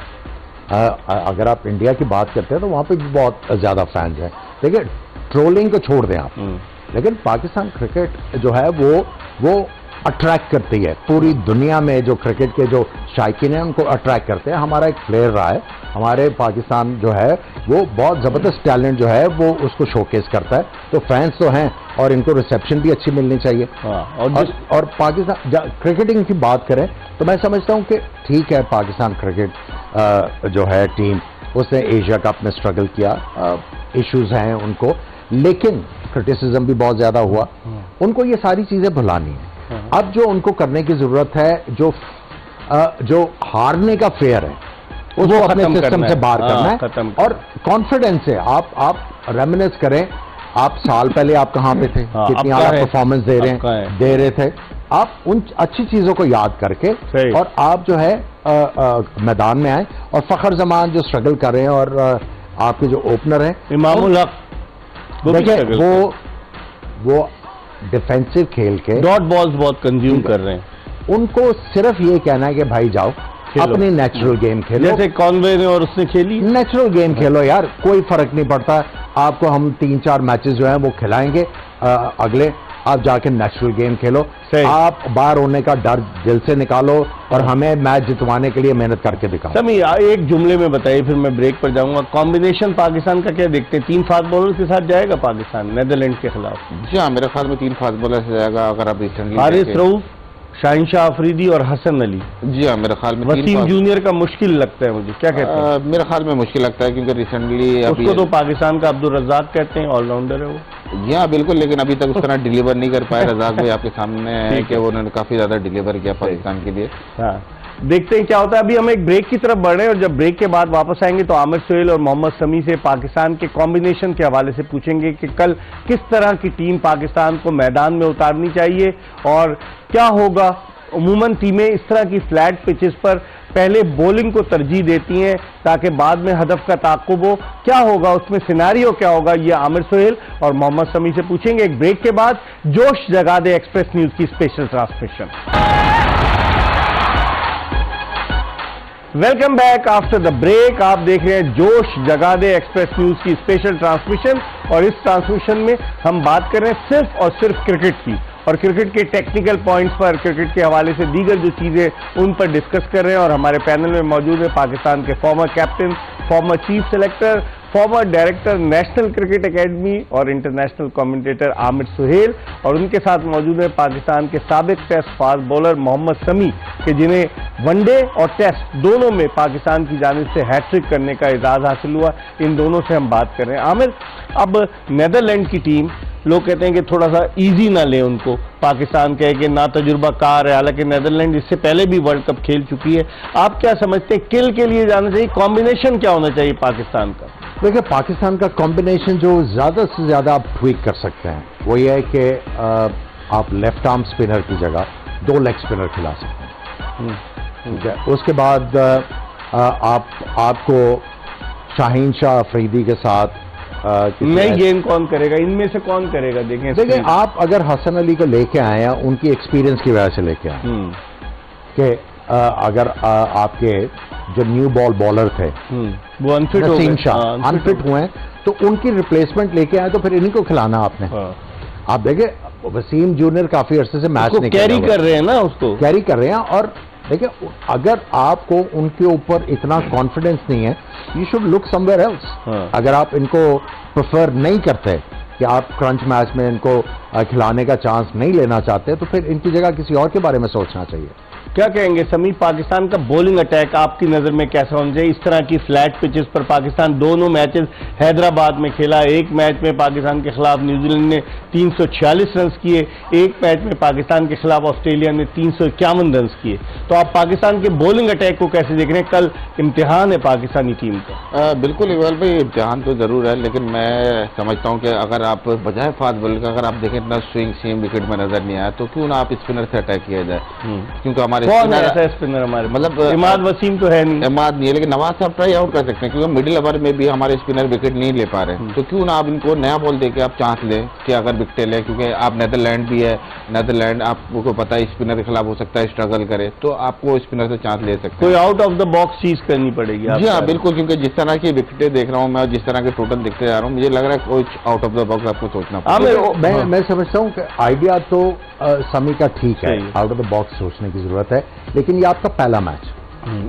अगर आप इंडिया की बात करते हैं तो वहां पे भी बहुत ज्यादा फैंस हैं। देखिए ट्रोलिंग को छोड़ दें आप, लेकिन पाकिस्तान क्रिकेट जो है वो अट्रैक्ट करती है पूरी दुनिया में। जो क्रिकेट के जो शायकीन हैं उनको अट्रैक्ट करते हैं। हमारा एक प्लेयर रहा है, हमारे पाकिस्तान जो है वो बहुत ज़बरदस्त टैलेंट जो है वो उसको शोकेस करता है। तो फैंस तो हैं और इनको रिसेप्शन भी अच्छी मिलनी चाहिए। और पाकिस्तान क्रिकेटिंग की बात करें तो मैं समझता हूं कि ठीक है, पाकिस्तान क्रिकेट जो है टीम उसने एशिया कप में स्ट्रगल किया, इश्यूज हैं उनको, लेकिन क्रिटिसिज्म भी बहुत ज़्यादा हुआ। उनको ये सारी चीज़ें भुलानी है। अब जो उनको करने की जरूरत है, जो हारने का फेयर है उसको अपने सिस्टम से बाहर करना है, और कॉन्फिडेंस से आप रेमिनेस करें। आप साल पहले आप कहां पे थे, कितनी आला परफॉर्मेंस दे रहे थे, आप उन अच्छी चीजों को याद करके और आप जो है मैदान में आए। और फखर जमान जो स्ट्रगल कर रहे हैं, और आपके जो ओपनर हैं इमामुल हक, देखिए वो डिफेंसिव खेल के डॉट बॉल्स बहुत कंज्यूम कर रहे हैं। उनको सिर्फ ये कहना है कि भाई जाओ अपनी नेचुरल गेम खेलो, जैसे कॉनवे ने और उसने खेली। नेचुरल गेम खेलो यार, कोई फर्क नहीं पड़ता। आपको हम 3-4 मैचेस जो हैं वो खिलाएंगे अगले, आप जाके नेचुरल गेम खेलो, आप बाहर होने का डर दिल से निकालो और हमें मैच जितवाने के लिए मेहनत करके दिखाओ। समी एक जुमले में बताइए, फिर मैं ब्रेक पर जाऊंगा। कॉम्बिनेशन पाकिस्तान का क्या देखते हैं? 3 फास्ट बॉलर के साथ जाएगा पाकिस्तान नेदरलैंड के खिलाफ? जी हाँ, मेरे ख्याल में 3 फास्ट बॉलर से जाएगा। अगर आप रिसेंटली हारिस रऊफ, शाहीन शाह अफरीदी और हसन अली। जी हाँ, मेरे ख्याल में वसीम जूनियर का मुश्किल लगता है मुझे, क्या कहते हैं? मेरे ख्याल में मुश्किल लगता है क्योंकि रिसेंटली उसको तो पाकिस्तान का अब्दुल रज़ाक कहते हैं, ऑलराउंडर है वो। जी हाँ बिल्कुल, लेकिन अभी तक उस तरह डिलीवर नहीं कर पाए। रज़ाक भाई आपके सामने है कि उन्होंने काफी ज्यादा डिलीवर किया पाकिस्तान के लिए। हाँ, देखते हैं क्या होता है। अभी हम एक ब्रेक की तरफ बढ़ रहे हैं और जब ब्रेक के बाद वापस आएंगे तो आमिर सोहेल और मोहम्मद शमी से पाकिस्तान के कॉम्बिनेशन के हवाले से पूछेंगे कि कल किस तरह की टीम पाकिस्तान को मैदान में उतारनी चाहिए और क्या होगा। उमूमन टीमें इस तरह की फ्लैट पिचेस पर पहले बॉलिंग को तरजीह देती हैं ताकि बाद में हदफ का ताक़ुब हो। क्या होगा उसमें, सिनारियो क्या होगा, ये आमिर सोहेल और मोहम्मद शमी से पूछेंगे एक ब्रेक के बाद। जोश जगा दे एक्सप्रेस न्यूज की special transmission. Welcome back after the break. आप देख रहे हैं जोश जगा दे एक्सप्रेस न्यूज की स्पेशल ट्रांसमिशन और इस ट्रांसमिशन में हम बात कर रहे हैं सिर्फ और सिर्फ क्रिकेट की और क्रिकेट के टेक्निकल पॉइंट्स पर, क्रिकेट के हवाले से दीगर जो चीजें उन पर डिस्कस कर रहे हैं। और हमारे पैनल में मौजूद है पाकिस्तान के former captain, former chief selector, former director national cricket academy और इंटरनेशनल कमेंटेटर आमिर सोहेल, और उनके साथ मौजूद है पाकिस्तान के साबिक test fast bowler Mohammad Sami के जिन्हें वनडे और टेस्ट दोनों में पाकिस्तान की जानिब से हैट्रिक करने का एजाज हासिल हुआ। इन दोनों से हम बात कर रहे हैं। आमिर, अब नेदरलैंड की टीम, लोग कहते हैं कि थोड़ा सा इजी ना ले उनको, पाकिस्तान कहे कि ना तजुर्बाकार है, हालांकि नेदरलैंड इससे पहले भी वर्ल्ड कप खेल चुकी है। आप क्या समझते हैं, किल के लिए जाना चाहिए, कॉम्बिनेशन क्या होना चाहिए पाकिस्तान का? देखिए, पाकिस्तान का कॉम्बिनेशन जो ज्यादा से ज्यादा आप ट्वीक कर सकते हैं वो ये है कि आप लेफ्ट आर्म स्पिनर की जगह 2 लेग स्पिनर खिला सकते हैं। ठीक है, उसके बाद आपको शाहीन शाह अफरीदी के साथ नई गेंद कौन करेगा, इनमें से कौन करेगा? देखिए, आप अगर हसन अली को लेके आए हैं, उनकी एक्सपीरियंस की वजह से लेके आए कि अगर आपके जो न्यू बॉल बॉलर थे वो अनफिट हो गए, अनफिट हुए हैं, तो उनकी रिप्लेसमेंट लेके आए, तो फिर इन्हीं को खिलाना आपने। आप देखिए, वसीम जूनियर काफी अरसे से मैच नहीं कैरी कर रहे हैं ना, उसको कैरी कर रहे हैं। और देखिए, अगर आपको उनके ऊपर इतना कॉन्फिडेंस नहीं है, you should look somewhere else. अगर आप इनको प्रेफर नहीं करते कि आप क्रंच मैच में इनको खिलाने का चांस नहीं लेना चाहते, तो फिर इनकी जगह किसी और के बारे में सोचना चाहिए। क्या कहेंगे समी, पाकिस्तान का बॉलिंग अटैक आपकी नजर में कैसा होना चाहिए? इस तरह की फ्लैट पिचेस पर पाकिस्तान दोनों मैचेस हैदराबाद में खेला। एक मैच में पाकिस्तान के खिलाफ न्यूजीलैंड ने 346 रन किए, एक मैच में पाकिस्तान के खिलाफ ऑस्ट्रेलिया ने 351 रन किए। तो आप पाकिस्तान के बॉलिंग अटैक को कैसे देख रहे हैं? कल इम्तिहान है पाकिस्तानी टीम का। बिल्कुल इकबाल भाई, इम्तिहान तो जरूर है, लेकिन मैं समझता हूँ कि अगर आप बजाय फास्ट बॉलर का अगर आप देखें इतना स्विंग सीम विकेट में नजर नहीं आया, तो क्यों ना आप स्पिनर से अटैक किया जाए। क्योंकि हमारे कौन ऐसा स्पिनर हमारे, मतलब इमाद वसीम तो है नहीं, इमाद नहीं है, लेकिन नवाज साहब ट्राई आउट कर सकते हैं क्योंकि मिडिल ओवर में भी हमारे स्पिनर विकेट नहीं ले पा रहे। तो क्यों ना आप इनको नया बॉल देके आप चांस लें कि अगर विकेट ले, क्योंकि आप नेदरलैंड भी है, नेदरलैंड आपको पता है स्पिनर के खिलाफ हो सकता है स्ट्रगल करे, तो आपको स्पिनर से चांस ले सकते हैं। कोई आउट ऑफ द बॉक्स चीज करनी पड़ेगी। जी हाँ बिल्कुल, क्योंकि जिस तरह की विकेटें देख रहा हूँ मैं, जिस तरह के टोटल देखते जा रहा हूँ, मुझे लग रहा है कुछ आउट ऑफ द बॉक्स आपको सोचना पड़ेगा। मैं समझता हूँ कि आइडिया तो समी का ठीक है, आउट ऑफ द बॉक्स सोचने की जरूरत है, लेकिन ये आपका पहला मैच,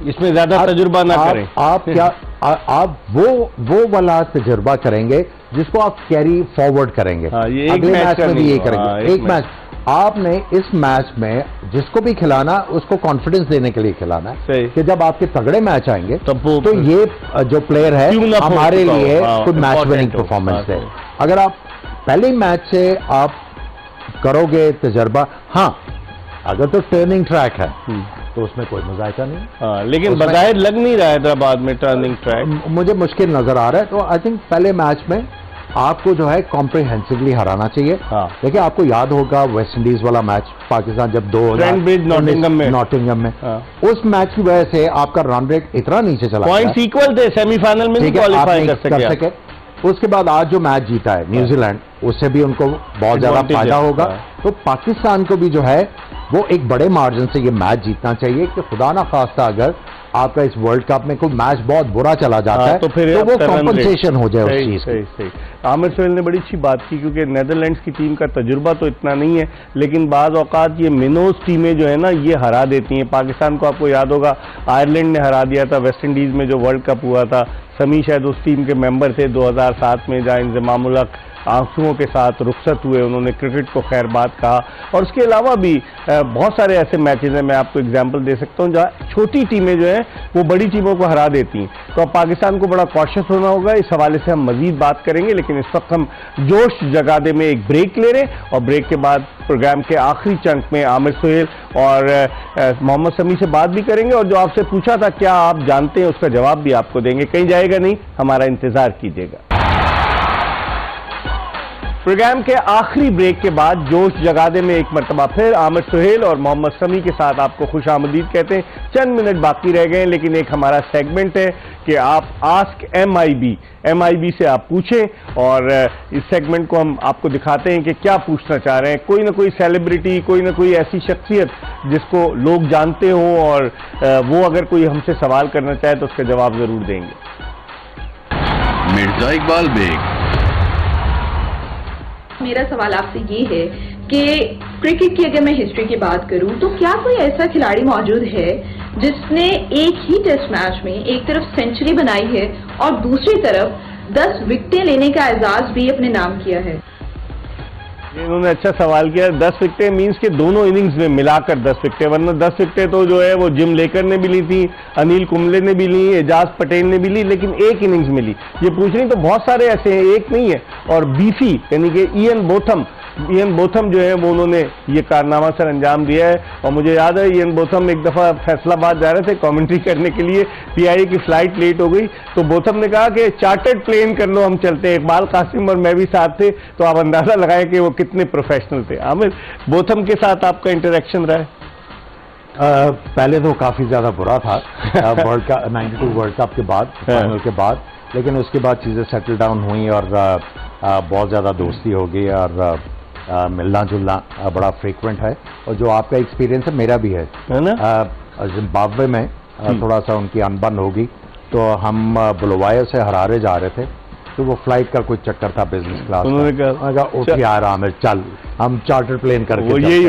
इसमें ज्यादा तजुर्बा ना करें। आप क्या आप वो वाला तजुर्बा करेंगे जिसको आप कैरी फॉरवर्ड करेंगे। अगले मैच में भी ये करेंगे। एक मैच आपने इस मैच में जिसको भी खिलाना उसको कॉन्फिडेंस देने के लिए खिलाना है कि जब आपके तगड़े मैच आएंगे तो ये जो प्लेयर है हमारे लिए कुछ मैच विनिंग परफॉर्मेंस है। अगर आप पहले मैच से आप करोगे तजर्बा, हाँ अगर तो टर्निंग ट्रैक है तो उसमें कोई मजायका नहीं। लेकिन बजाय लग नहीं रहा है हैदराबाद में टर्निंग ट्रैक, मुझे मुश्किल नजर आ रहा है। तो आई थिंक पहले मैच में आपको जो है कॉम्प्रिहेंसिवली हराना चाहिए। देखिए, आपको याद होगा वेस्ट इंडीज वाला मैच पाकिस्तान जब 2000 नॉटिंगम में उस मैच की वजह से आपका रन रेट इतना नीचे चला, पॉइंट्स इक्वल थे, सेमीफाइनल में क्वालीफाई कर सके। उसके बाद आज जो मैच जीता है न्यूजीलैंड, उससे भी उनको बहुत ज्यादा फायदा होगा। तो पाकिस्तान को भी जो है वो एक बड़े मार्जिन से ये मैच जीतना चाहिए कि खुदा ना खास्ता अगर आपका इस वर्ल्ड कप में कोई मैच बहुत बुरा चला जाता है तो फिर तो वो कॉम्पनसेशन हो जाए उस चीज की। सही। आमिर सोहेल ने बड़ी अच्छी बात की, क्योंकि नेदरलैंड्स की टीम का तजुर्बा तो इतना नहीं है, लेकिन बाज औकात ये मिनोज टीमें जो है ना ये हरा देती हैं। पाकिस्तान को आपको याद होगा आयरलैंड ने हरा दिया था वेस्ट इंडीज में जो वर्ल्ड कप हुआ था। समी शायद उस टीम के मेंबर थे 2007 में, जहाँ इंजमामुल हक आंसुओं के साथ रुखसत हुए, उन्होंने क्रिकेट को खैर बात कहा। और उसके अलावा भी बहुत सारे ऐसे मैचेस हैं, मैं आपको एग्जांपल दे सकता हूं जहां छोटी टीमें जो हैं वो बड़ी टीमों को हरा देती हैं। तो अब पाकिस्तान को बड़ा कॉशियस होना होगा, इस हवाले से हम मजीद बात करेंगे, लेकिन इस वक्त हम जोश जगादे में एक ब्रेक ले रहे हैं और ब्रेक के बाद प्रोग्राम के आखिरी चंक में आमिर सोहेल और मोहम्मद समी से बात भी करेंगे, और जो आपसे पूछा था क्या आप जानते हैं उसका जवाब भी आपको देंगे। कहीं जाएगा नहीं, हमारा इंतजार कीजिएगा। प्रोग्राम के आखिरी ब्रेक के बाद जोश जगादे में एक मरतबा फिर आमिर सोहेल और मोहम्मद समी के साथ आपको खुशामदीद कहते हैं। चंद मिनट बाकी रह गए, लेकिन एक हमारा सेगमेंट है कि आप आस्क MIB से आप पूछें, और इस सेगमेंट को हम आपको दिखाते हैं कि क्या पूछना चाह रहे हैं। कोई ना कोई सेलिब्रिटी, कोई ना कोई ऐसी शख्सियत जिसको लोग जानते हों, और वो अगर कोई हमसे सवाल करना चाहे तो उसका जवाब जरूर देंगे। मिर्जा इकबाल बेग। मेरा सवाल आपसे ये है कि क्रिकेट की अगर मैं हिस्ट्री की बात करूं तो क्या कोई ऐसा खिलाड़ी मौजूद है जिसने एक ही टेस्ट मैच में एक तरफ सेंचुरी बनाई है और दूसरी तरफ 10 विकेटें लेने का एजाज भी अपने नाम किया है? इन्होंने अच्छा सवाल किया। 10 विकेटें मींस के दोनों इनिंग्स में मिलाकर 10 विकेटें, वरना 10 विकेटें तो जो है वो जिम लेकर ने भी ली थी, अनिल कुंबले ने भी ली, एजाज पटेल ने भी ली, लेकिन एक इनिंग्स मिली। ये पूछ रही तो बहुत सारे ऐसे हैं, एक नहीं है। और बीसी यानी कि इयन बोथम जो है वो उन्होंने ये कारनामा सर अंजाम दिया है। और मुझे याद है इयन बोथम एक दफ़ा फैसलाबाद जा रहे थे कमेंट्री करने के लिए, PIA की फ्लाइट लेट हो गई, तो बोथम ने कहा कि चार्टर्ड प्लेन कर लो, हम चलते हैं। इकबाल कासिम और मैं भी साथ थे, तो आप अंदाजा लगाएं कि वो कितने प्रोफेशनल थे। आमिर, बोथम के साथ आपका इंटरेक्शन रहा है? पहले तो काफी ज्यादा बुरा था वर्ल्ड कप 92 वर्ल्ड कप के बाद, फाइनल के बाद, लेकिन उसके बाद चीजें सेटल डाउन हुई और बहुत ज्यादा दोस्ती हो गई और मिलना जुलना बड़ा फ्रीक्वेंट है। और जो आपका एक्सपीरियंस है मेरा भी है ना, जिम्बाब्वे में थोड़ा सा उनकी अनबन होगी, तो हम बुलवाया से हरारे जा रहे थे, तो वो फ्लाइट का कोई चक्कर था बिजनेस क्लास। उन्होंने कहा उठ यार आमिर चल हम चार्टर प्लेन करके वो यही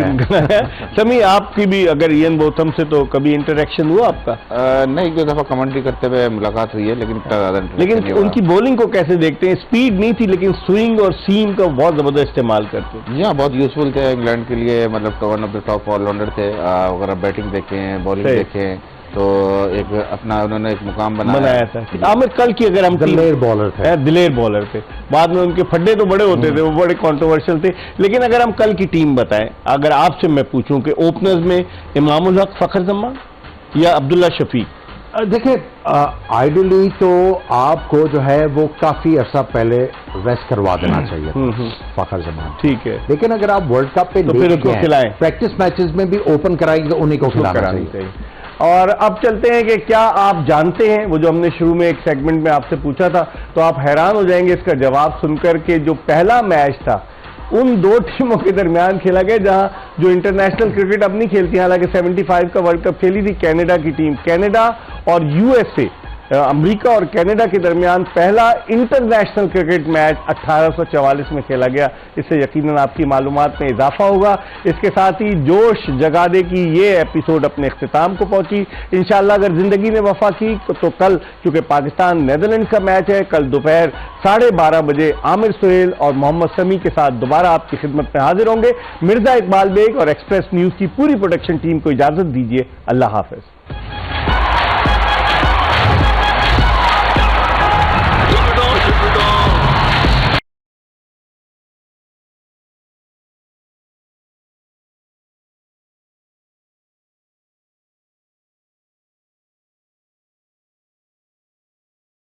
समी, आपकी भी अगर इयन बोथम से तो कभी इंटरेक्शन हुआ आपका? नहीं, एक दो दफा कमेंट्री करते हुए मुलाकात हुई है, लेकिन उनकी बॉलिंग को कैसे देखते हैं? स्पीड नहीं थी, लेकिन स्विंग और सीम का बहुत जबरदस्त इस्तेमाल करते हैं। जी हाँ, बहुत यूजफुल थे इंग्लैंड के लिए, मतलब one of the top allrounder थे। अगर आप बैटिंग देखें, बॉलिंग देखें, तो एक अपना उन्होंने एक मुकाम बनाया था। आमिर, कल की अगर हम दिलेर बॉलर थे, बाद में उनके फड्डे तो बड़े होते थे, वो बड़े कंट्रोवर्शियल थे, लेकिन अगर हम कल की टीम बताएं, अगर आपसे मैं पूछूं कि ओपनर्स में इमामुल हक, फखर जमान या अब्दुल्ला शफीक? देखिए, आइडियली तो आपको जो है वो काफी अर्सा पहले रेस्ट करवा देना चाहिए फखर जमान, ठीक है, लेकिन अगर आप वर्ल्ड कप पे तो फिर उनको खिलाएं, प्रैक्टिस मैचेस में भी ओपन कराएंगे तो उन्हीं को खिलाना चाहिए। और अब चलते हैं कि क्या आप जानते हैं, वो जो हमने शुरू में एक सेगमेंट में आपसे पूछा था, तो आप हैरान हो जाएंगे इसका जवाब सुनकर के जो पहला मैच था उन दो टीमों के दरमियान खेला गया जहां जो इंटरनेशनल क्रिकेट अब नहीं खेलती, हालांकि 75 का वर्ल्ड कप खेली थी कनाडा की टीम। कनाडा और USA, अमेरिका और कनाडा के दरमियान पहला इंटरनेशनल क्रिकेट मैच 1844 में खेला गया। इससे यकीनन आपकी मालूमात में इजाफा होगा। इसके साथ ही जोश जगादे की ये एपिसोड अपने इख्तिताम को पहुंची। इंशाअल्लाह अगर जिंदगी ने वफा की तो कल, चूंकि पाकिस्तान नेदरलैंड का मैच है, कल दोपहर 12:30 बजे आमिर सोहेल और मोहम्मद समी के साथ दोबारा आपकी खिदमत में हाजिर होंगे। मिर्जा इकबाल बेग और एक्सप्रेस न्यूज की पूरी प्रोडक्शन टीम को इजाजत दीजिए। अल्लाह हाफिज।